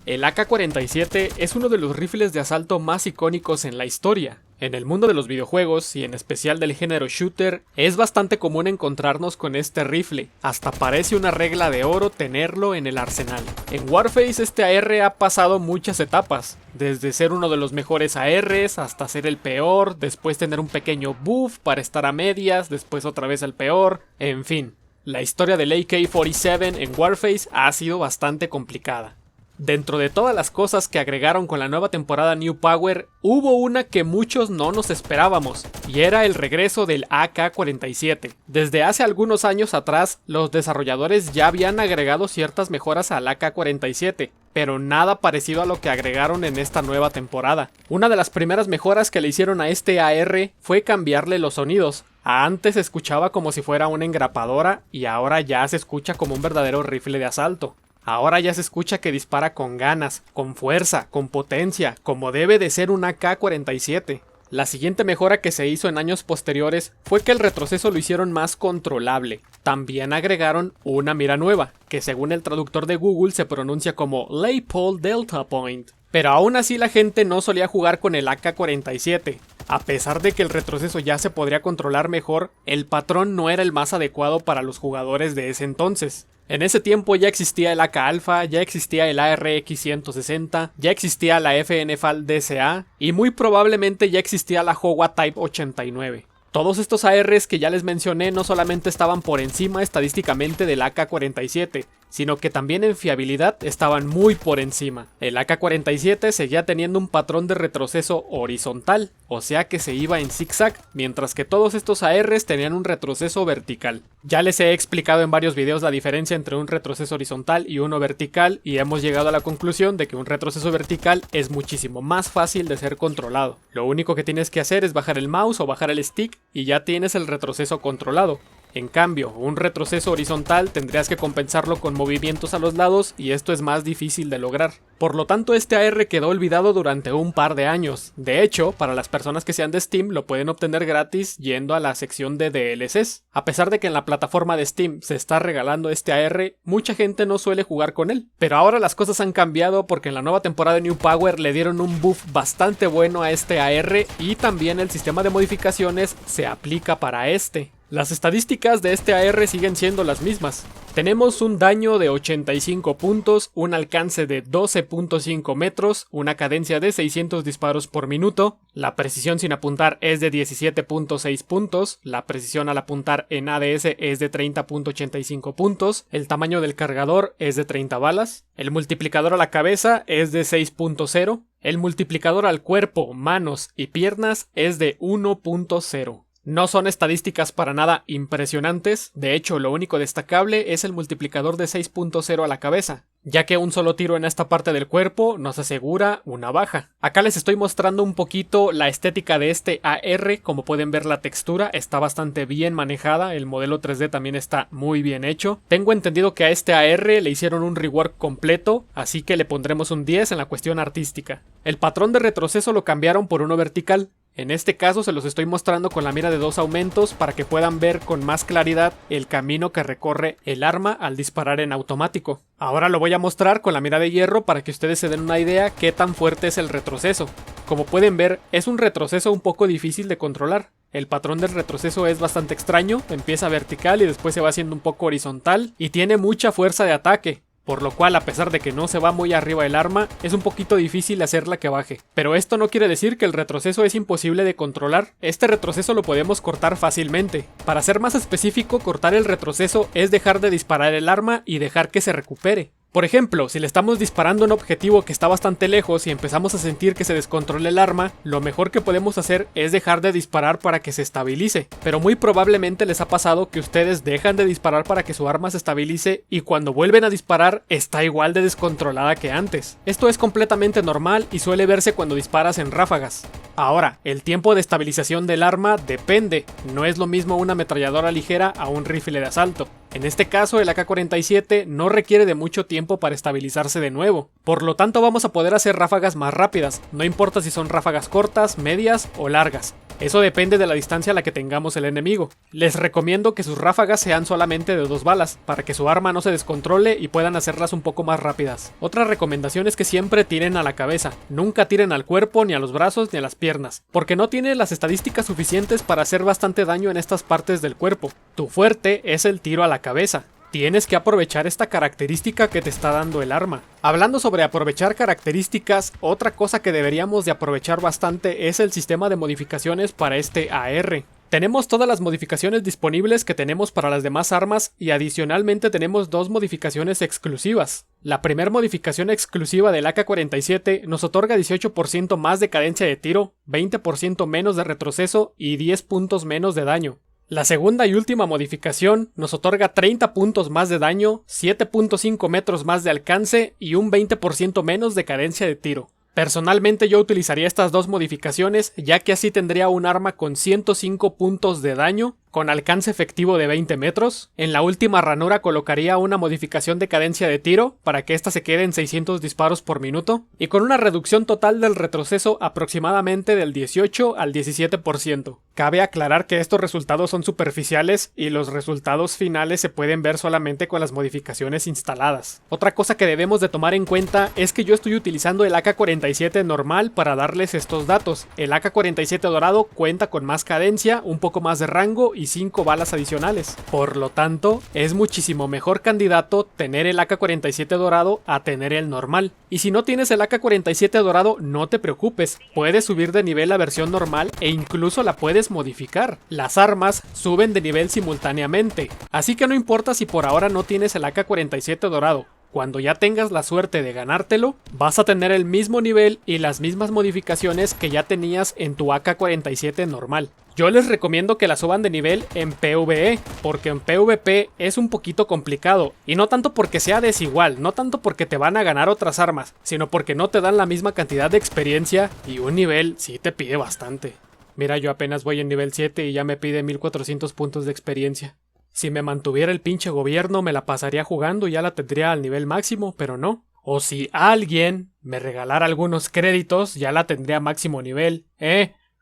El AK-47 es uno de los rifles de asalto más icónicos en la historia. En el mundo de los videojuegos, y en especial del género shooter, es bastante común encontrarnos con este rifle, hasta parece una regla de oro tenerlo en el arsenal. En Warface este AR ha pasado muchas etapas, desde ser uno de los mejores ARs hasta ser el peor, después tener un pequeño buff para estar a medias, después otra vez el peor, en fin. La historia del AK-47 en Warface ha sido bastante complicada. Dentro de todas las cosas que agregaron con la nueva temporada New Power, hubo una que muchos no nos esperábamos, y era el regreso del AK-47. Desde hace algunos años atrás, los desarrolladores ya habían agregado ciertas mejoras al AK-47, pero nada parecido a lo que agregaron en esta nueva temporada. Una de las primeras mejoras que le hicieron a este AR fue cambiarle los sonidos. Antes se escuchaba como si fuera una engrapadora y ahora ya se escucha como un verdadero rifle de asalto. Ahora ya se escucha que dispara con ganas, con fuerza, con potencia, como debe de ser un AK-47. La siguiente mejora que se hizo en años posteriores fue que el retroceso lo hicieron más controlable. También agregaron una mira nueva, que según el traductor de Google se pronuncia como Leupold Delta Point. Pero aún así la gente no solía jugar con el AK-47. A pesar de que el retroceso ya se podría controlar mejor, el patrón no era el más adecuado para los jugadores de ese entonces. En ese tiempo ya existía el AK Alpha, ya existía el ARX-160, ya existía la FN-FAL DCA y muy probablemente ya existía la Howa Type 89. Todos estos ARs que ya les mencioné no solamente estaban por encima estadísticamente del AK-47, sino que también en fiabilidad estaban muy por encima. El AK-47 seguía teniendo un patrón de retroceso horizontal, o sea que se iba en zigzag, mientras que todos estos ARs tenían un retroceso vertical. Ya les he explicado en varios videos la diferencia entre un retroceso horizontal y uno vertical, y hemos llegado a la conclusión de que un retroceso vertical es muchísimo más fácil de ser controlado. Lo único que tienes que hacer es bajar el mouse o bajar el stick y ya tienes el retroceso controlado. En cambio, un retroceso horizontal tendrías que compensarlo con movimientos a los lados y esto es más difícil de lograr. Por lo tanto, este AR quedó olvidado durante un par de años. De hecho, para las personas que sean de Steam lo pueden obtener gratis yendo a la sección de DLCs. A pesar de que en la plataforma de Steam se está regalando este AR, mucha gente no suele jugar con él. Pero ahora las cosas han cambiado porque en la nueva temporada de New Power le dieron un buff bastante bueno a este AR y también el sistema de modificaciones se aplica para este. Las estadísticas de este AR siguen siendo las mismas. Tenemos un daño de 85 puntos, un alcance de 12.5 metros, una cadencia de 600 disparos por minuto, la precisión sin apuntar es de 17.6 puntos, la precisión al apuntar en ADS es de 30.85 puntos, el tamaño del cargador es de 30 balas, el multiplicador a la cabeza es de 6.0, el multiplicador al cuerpo, manos y piernas es de 1.0. No son estadísticas para nada impresionantes, de hecho lo único destacable es el multiplicador de 6.0 a la cabeza, ya que un solo tiro en esta parte del cuerpo nos asegura una baja. Acá les estoy mostrando un poquito la estética de este AR, como pueden ver la textura está bastante bien manejada, el modelo 3D también está muy bien hecho. Tengo entendido que a este AR le hicieron un rework completo, así que le pondremos un 10 en la cuestión artística. El patrón de retroceso lo cambiaron por uno vertical. En este caso se los estoy mostrando con la mira de 2 aumentos para que puedan ver con más claridad el camino que recorre el arma al disparar en automático. Ahora lo voy a mostrar con la mira de hierro para que ustedes se den una idea qué tan fuerte es el retroceso. Como pueden ver, es un retroceso un poco difícil de controlar. El patrón del retroceso es bastante extraño, empieza vertical y después se va haciendo un poco horizontal y tiene mucha fuerza de ataque. Por lo cual, a pesar de que no se va muy arriba el arma, es un poquito difícil hacerla que baje. Pero esto no quiere decir que el retroceso es imposible de controlar. Este retroceso lo podemos cortar fácilmente. Para ser más específico, cortar el retroceso es dejar de disparar el arma y dejar que se recupere. Por ejemplo, si le estamos disparando a un objetivo que está bastante lejos y empezamos a sentir que se descontrola el arma, lo mejor que podemos hacer es dejar de disparar para que se estabilice. Pero muy probablemente les ha pasado que ustedes dejan de disparar para que su arma se estabilice y cuando vuelven a disparar está igual de descontrolada que antes. Esto es completamente normal y suele verse cuando disparas en ráfagas. Ahora, el tiempo de estabilización del arma depende, no es lo mismo una ametralladora ligera a un rifle de asalto. En este caso, el AK-47 no requiere de mucho tiempo para estabilizarse de nuevo, por lo tanto vamos a poder hacer ráfagas más rápidas, no importa si son ráfagas cortas, medias o largas. Eso depende de la distancia a la que tengamos el enemigo. Les recomiendo que sus ráfagas sean solamente de 2 balas, para que su arma no se descontrole y puedan hacerlas un poco más rápidas. Otra recomendación es que siempre tiren a la cabeza, nunca tiren al cuerpo, ni a los brazos, ni a las piernas, porque no tiene las estadísticas suficientes para hacer bastante daño en estas partes del cuerpo. Tu fuerte es el tiro a la cabeza. Tienes que aprovechar esta característica que te está dando el arma. Hablando sobre aprovechar características, otra cosa que deberíamos de aprovechar bastante es el sistema de modificaciones para este AR. Tenemos todas las modificaciones disponibles que tenemos para las demás armas y adicionalmente tenemos 2 modificaciones exclusivas. La primera modificación exclusiva del AK-47 nos otorga 18% más de cadencia de tiro, 20% menos de retroceso y 10 puntos menos de daño. La segunda y última modificación nos otorga 30 puntos más de daño, 7.5 metros más de alcance y un 20% menos de cadencia de tiro. Personalmente yo utilizaría estas 2 modificaciones, ya que así tendría un arma con 105 puntos de daño, con alcance efectivo de 20 metros. En la última ranura colocaría una modificación de cadencia de tiro, para que ésta se quede en 600 disparos por minuto, y con una reducción total del retroceso aproximadamente del 18 al 17%. Cabe aclarar que estos resultados son superficiales y los resultados finales se pueden ver solamente con las modificaciones instaladas. Otra cosa que debemos de tomar en cuenta es que yo estoy utilizando el AK-47 normal para darles estos datos. El AK-47 dorado cuenta con más cadencia, un poco más de rango y 5 balas adicionales. Por lo tanto, es muchísimo mejor candidato tener el AK-47 dorado a tener el normal. Y si no tienes el AK-47 dorado, no te preocupes, puedes subir de nivel la versión normal e incluso la puedes modificar. Las armas suben de nivel simultáneamente, así que no importa si por ahora no tienes el AK-47 dorado. Cuando ya tengas la suerte de ganártelo, vas a tener el mismo nivel y las mismas modificaciones que ya tenías en tu AK-47 normal. Yo les recomiendo que la suban de nivel en PvE, porque en PvP es un poquito complicado, y no tanto porque sea desigual, no tanto porque te van a ganar otras armas, sino porque no te dan la misma cantidad de experiencia y un nivel sí te pide bastante. Mira, yo apenas voy en nivel 7 y ya me pide 1400 puntos de experiencia. Si me mantuviera el pinche gobierno me la pasaría jugando y ya la tendría al nivel máximo, pero no. O si alguien me regalara algunos créditos, ya la tendría a máximo nivel.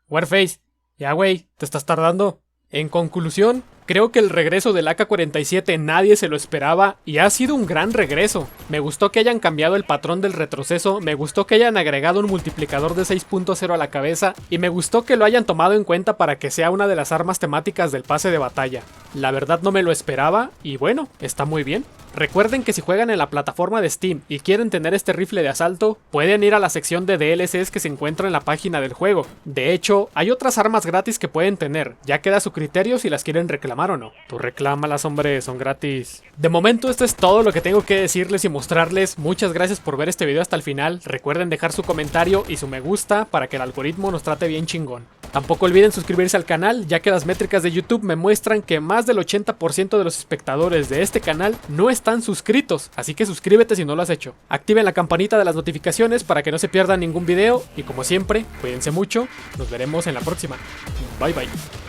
Warface, ya güey, te estás tardando. En conclusión, creo que el regreso del AK-47 nadie se lo esperaba y ha sido un gran regreso. Me gustó que hayan cambiado el patrón del retroceso, me gustó que hayan agregado un multiplicador de 6.0 a la cabeza y me gustó que lo hayan tomado en cuenta para que sea una de las armas temáticas del pase de batalla. La verdad no me lo esperaba y bueno, está muy bien. Recuerden que si juegan en la plataforma de Steam y quieren tener este rifle de asalto, pueden ir a la sección de DLCs que se encuentra en la página del juego. De hecho, hay otras armas gratis que pueden tener, ya queda a su criterio si las quieren reclamar o no. Tú reclámalas, hombre, son gratis. De momento esto es todo lo que tengo que decirles y mostrarles. Muchas gracias por ver este video hasta el final. Recuerden dejar su comentario y su me gusta para que el algoritmo nos trate bien chingón. Tampoco olviden suscribirse al canal, ya que las métricas de YouTube me muestran que más del 80% de los espectadores de este canal no están suscritos, así que suscríbete si no lo has hecho. Activen la campanita de las notificaciones para que no se pierdan ningún video y como siempre, cuídense mucho, nos veremos en la próxima. Bye bye.